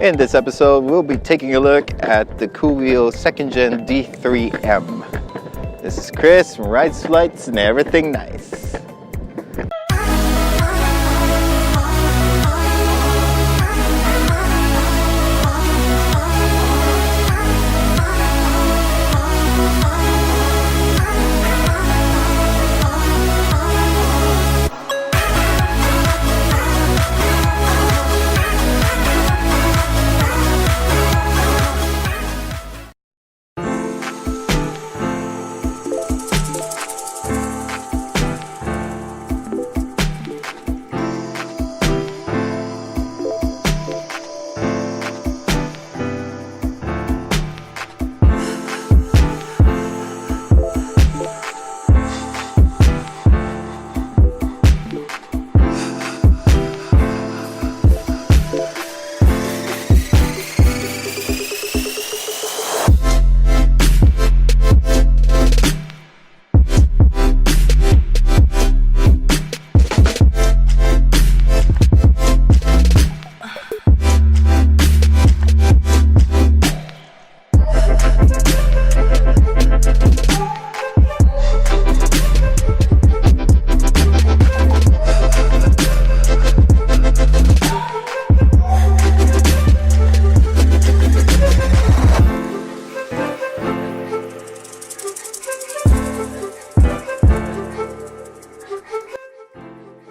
In this episode, we'll be taking a look at the Koowheel 2nd Gen D3M. This is Chris from Rides, Flights, and Everything Nice.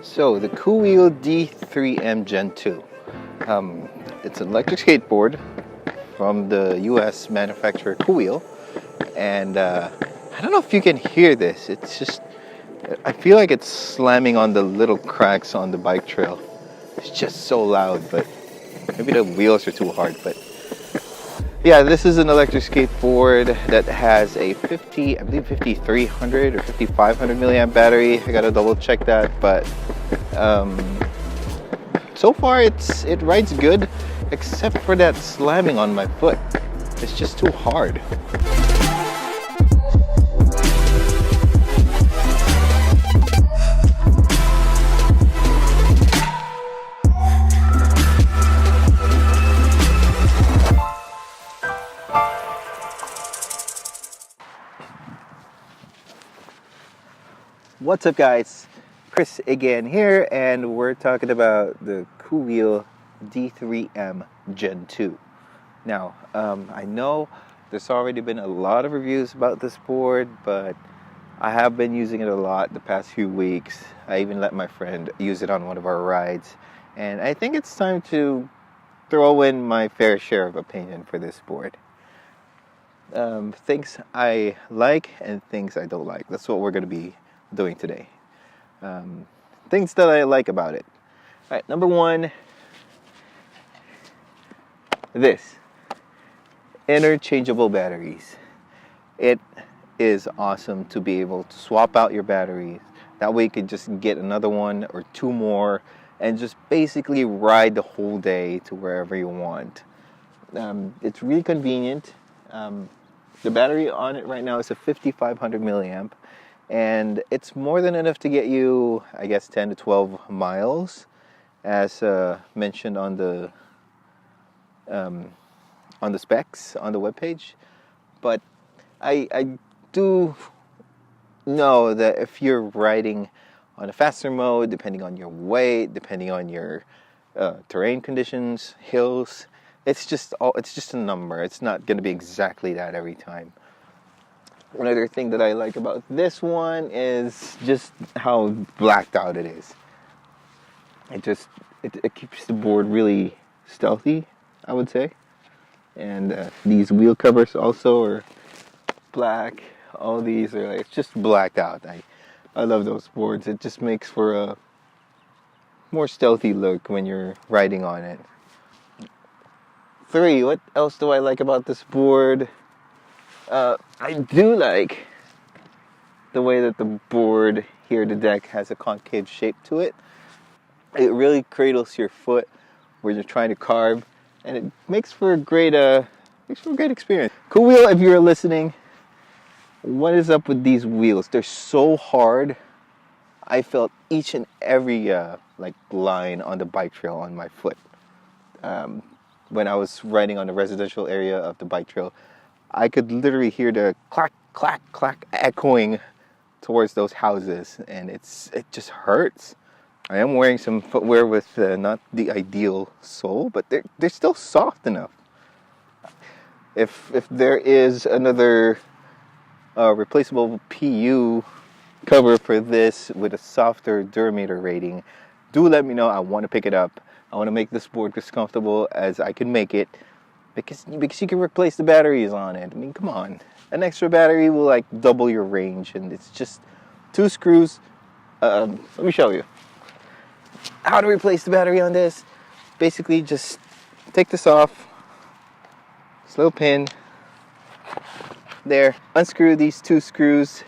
So the Koowheel D3M Gen 2. It's an electric skateboard from the US manufacturer Koowheel, and I don't know if you can hear this. It's just, I feel like it's slamming on the little cracks on the bike trail. It's just so loud, but maybe the wheels are too hard. But yeah, this is an electric skateboard that has a 5300 or 5500 milliamp battery. I gotta double check that, but so far it rides good, except for that slamming on my foot. It's just too hard. What's up, guys? Chris again here, and we're talking about the Koowheel D3M Gen 2. Now, I know there's already been a lot of reviews about this board, but I have been using it a lot the past few weeks. I even let my friend use it on one of our rides, and I think it's time to throw in my fair share of opinion for this board. Things I like and things I don't like. That's what we're going to be doing today. Things that I like about it. All right, number one, this interchangeable batteries. It is awesome to be able to swap out your batteries. That way you can just get another one or two more and just basically ride the whole day to wherever you want. It's really convenient. The battery on it right now is a 5500 milliamp. And it's more than enough to get you, I guess, 10 to 12 miles, as mentioned on the specs on the webpage. But I do know that if you're riding on a faster mode, depending on your weight, depending on your terrain conditions, hills, it's just a number. It's not going to be exactly that every time. Another thing that I like about this one is just how blacked out it is. It keeps the board really stealthy, I would say. And these wheel covers also are black. All these are like, it's just blacked out. I love those boards. It just makes for a more stealthy look when you're riding on it. 3, what else do I like about this board? I do like the way that the board here, the deck, has a concave shape to it. It really cradles your foot where you're trying to carve, and it makes for a great experience. Koowheel, if you're listening, what is up with these wheels? They're so hard. I felt each and every line on the bike trail on my foot. when I was riding on the residential area of the bike trail, I could literally hear the clack, clack, clack echoing towards those houses, and it just hurts. I am wearing some footwear with not the ideal sole, but they're still soft enough. If there is another replaceable PU cover for this with a softer Durameter rating, do let me know. I want to pick it up. I want to make this board as comfortable as I can make it, because you can replace the batteries on it. I mean, come on. An extra battery will like double your range, and it's just 2 screws. Let me show you how to replace the battery on this. Basically, just take this off. This little pin there. Unscrew these 2 screws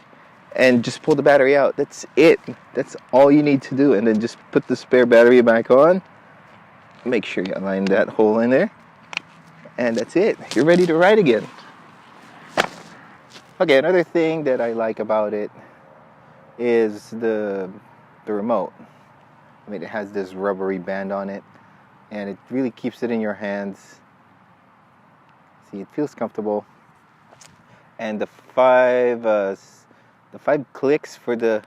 and just pull the battery out. That's it. That's all you need to do. And then just put the spare battery back on. Make sure you align that hole in there. And that's it. You're ready to ride again. Okay, another thing that I like about it is the remote. I mean, it has this rubbery band on it, and it really keeps it in your hands. See, it feels comfortable. And the 5 clicks for the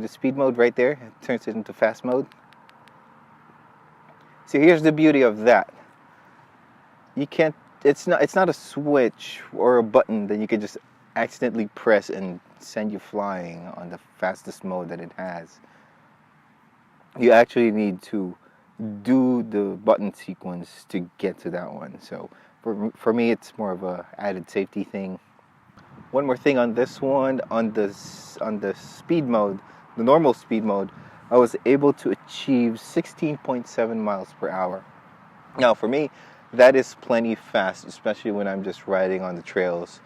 speed mode right there, it turns it into fast mode. See, here's the beauty of that. You can't. It's not a switch or a button that you can just accidentally press and send you flying on the fastest mode that it has. You actually need to do the button sequence to get to that one. So for me, it's more of a added safety thing. One more thing on this one, on the speed mode, the normal speed mode, I was able to achieve 16.7 miles per hour. Now, for me, that is plenty fast, especially when I'm just riding on the trails,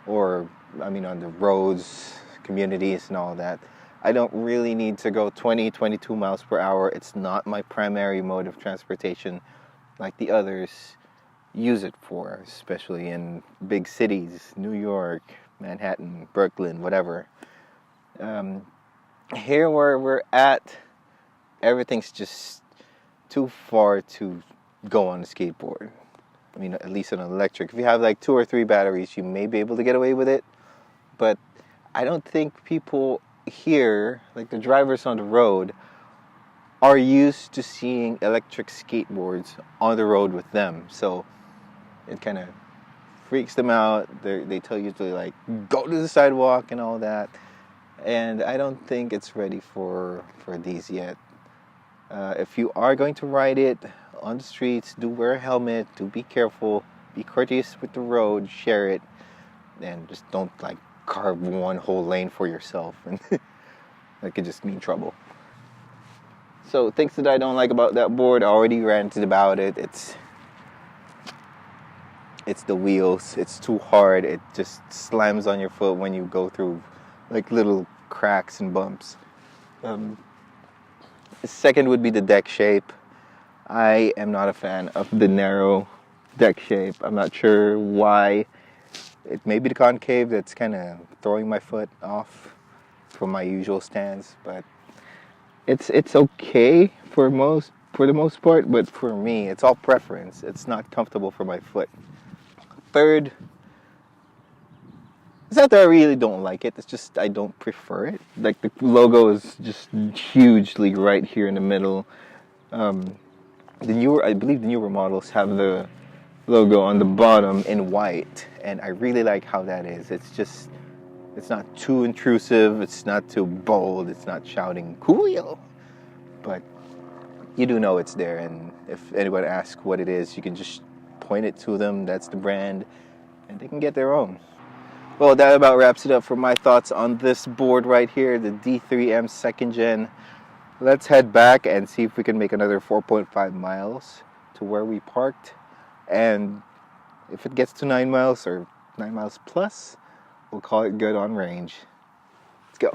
or I mean on the roads, communities and all that. I don't really need to go 22 miles per hour. It's not my primary mode of transportation like the others use it for, especially in big cities, New York, Manhattan, Brooklyn, whatever. Here where we're at, everything's just too far to go on a skateboard. I mean, at least an electric. If you have like 2 or 3 batteries, you may be able to get away with it. But I don't think people here, like the drivers on the road, are used to seeing electric skateboards on the road with them. So it kind of freaks them out. They tell you to like go to the sidewalk and all that. And I don't think it's ready for these yet. If you are going to ride it on the streets, do wear a helmet, do be careful, be courteous with the road, share it, and just don't like carve one whole lane for yourself, and that could just mean trouble. So things that I don't like about that board, I already ranted about it. It's the wheels. It's too hard. It just slams on your foot when you go through like little cracks and bumps. The second would be the deck shape. I am not a fan of the narrow deck shape. I'm not sure why. It may be the concave that's kind of throwing my foot off from my usual stance, but it's okay for the most part. But for me, it's all preference. It's not comfortable for my foot. Third, it's not that I really don't like it. It's just I don't prefer it. Like the logo is just hugely right here in the middle. I believe the newer models have the logo on the bottom in white, and I really like how that is. It's not too intrusive, it's not too bold, it's not shouting Koowheel, but you do know it's there, and if anyone asks what it is, you can just point it to them. That's the brand, and they can get their own. Well, that about wraps it up for my thoughts on this board right here, the D3M 2nd Gen. Let's head back and see if we can make another 4.5 miles to where we parked. And if it gets to 9 miles or 9 miles plus, we'll call it good on range. Let's go.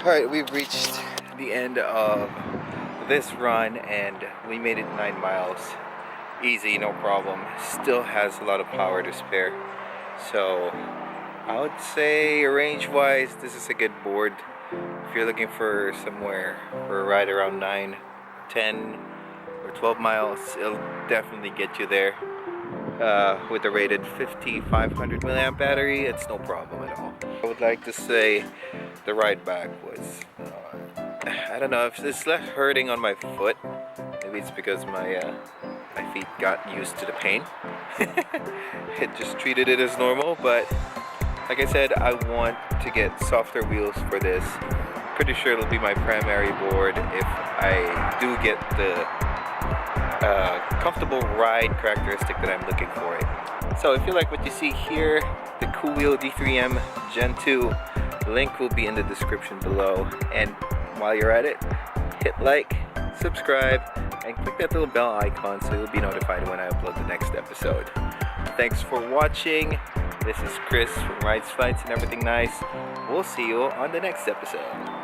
Alright, we've reached the end of this run and we made it 9 miles. Easy, no problem. Still has a lot of power to spare. So I would say range wise this is a good board. If you're looking for somewhere for a ride around 9, 10 or 12 miles, it'll definitely get you there. With a rated 5500 milliamp battery, it's no problem at all. I would like to say the ride back was, I don't know if it's left hurting on my foot. Maybe it's because my feet got used to the pain. It just treated it as normal, but like I said, I want to get softer wheels for this. Pretty sure it'll be my primary board if I do get the comfortable ride characteristic that I'm looking for it. So if you like what you see here, the Koowheel D3M Gen 2, link will be in the description below. And while you're at it, hit like, subscribe, and click that little bell icon so you'll be notified when I upload the next episode. Thanks for watching. This is Chris from Rides, Flights, and Everything Nice. We'll see you on the next episode.